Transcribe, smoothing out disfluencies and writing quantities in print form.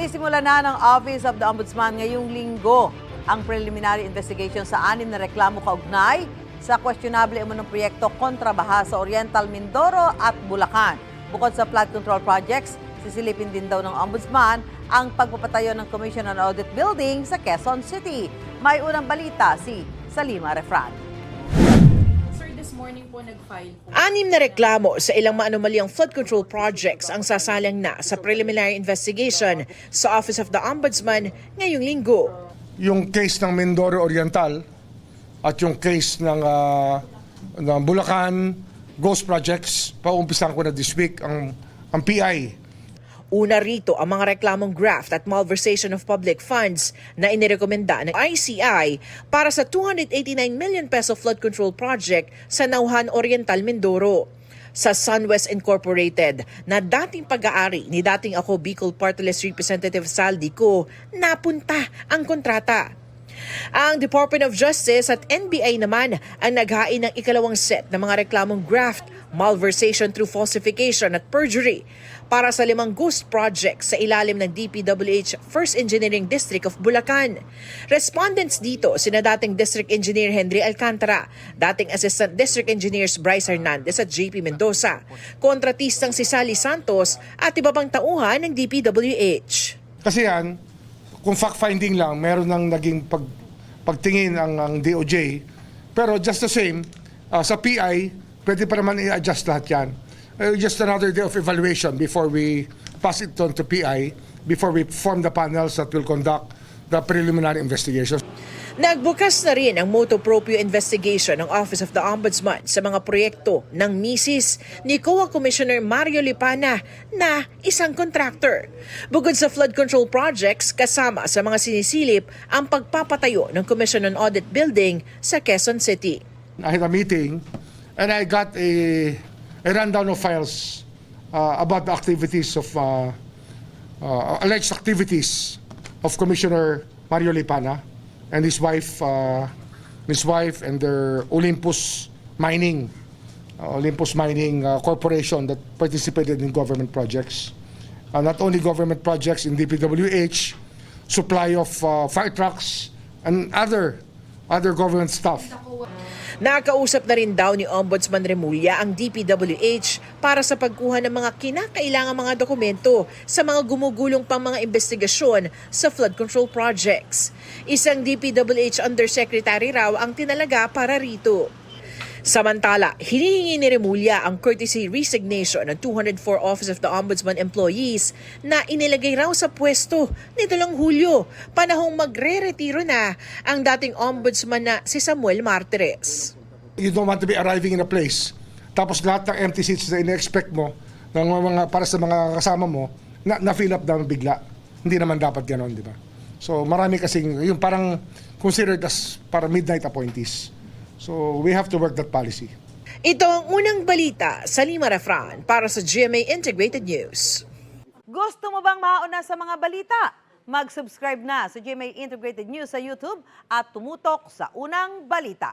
Sinisimula na ng Office of the Ombudsman ngayong linggo ang preliminary investigation sa 6 na reklamo kaugnay sa questionable umunong proyekto kontra baha sa Oriental Mindoro at Bulacan. Bukod sa flood control projects, sisilipin din daw ng Ombudsman ang pagpapatayo ng Commission on Audit Building sa Quezon City. May unang balita si Salima Refran. Morning po nag-file po. 6 na reklamo sa ilang maanomaliang flood control projects ang sasalang na sa preliminary investigation sa Office of the Ombudsman ngayong linggo. Yung case ng Mindoro Oriental at yung case ng Bulacan Ghost Projects, paumpisan ko na this week ang PI. Una rito ang mga reklamong graft at malversation of public funds na inirekomenda ng ICI para sa 289 million peso flood control project sa Nauhan Oriental, Mindoro. Sa SunWest Incorporated na dating pag-aari ni dating ako Bicol Party List Representative Saldi Co, napunta ang kontrata. Ang Department of Justice at NBI naman ang naghain ng ikalawang set ng mga reklamong graft, malversation through falsification at perjury para sa 5 ghost projects sa ilalim ng DPWH First Engineering District of Bulacan. Respondents dito sina dating District Engineer Henry Alcantara, dating Assistant District Engineers Bryce Hernandez at JP Mendoza, kontratistang si Sally Santos at iba pang tauhan ng DPWH. Kasi yan, kung fact-finding lang, meron nang naging pagtingin ang DOJ. Pero just the same, sa PI, pwede pa naman i-adjust lahat yan. Just another day of evaluation before we pass it on to PI, before we form the panels that will conduct the preliminary investigation. Nagbukas na rin ang motu proprio investigation ng Office of the Ombudsman sa mga proyekto ng misis ni COA Commissioner Mario Lipana na isang contractor. Bukod sa flood control projects, kasama sa mga sinisilip ang pagpapatayo ng Commission on Audit Building sa Quezon City. I had a meeting and I got a rundown of files about the activities of alleged activities of Commissioner Mario Lipana and his wife and their Olympus Mining Corporation that participated in government projects. Not only government projects in DPWH, supply of fire trucks and other government stuff. Nakausap na rin daw ni Ombudsman Remulla ang DPWH para sa pagkuha ng mga kinakailangang mga dokumento sa mga gumugulong pang mga investigasyon sa flood control projects. Isang DPWH Undersecretary raw ang tinalaga para rito. Samantala, hinihingi ni Remulla ang courtesy resignation ng 204 Office of the Ombudsman employees na inilagay raw sa pwesto nito lang Hulyo, panahong magre-retiro na ang dating ombudsman na si Samuel Martires. You don't want to be arriving in a place, tapos lahat ng empty seats na ina-expect mo ng mga, para sa mga kasama mo, na-fill up naman bigla. Hindi naman dapat gano'n, di ba? So marami kasing, yung parang considered as para midnight appointees. So we have to work that policy. Ito ang unang balita, Salima Refran para sa GMA Integrated News. Gusto mo bang mauna sa mga balita? Mag-subscribe na sa GMA Integrated News sa YouTube at tumutok sa unang balita.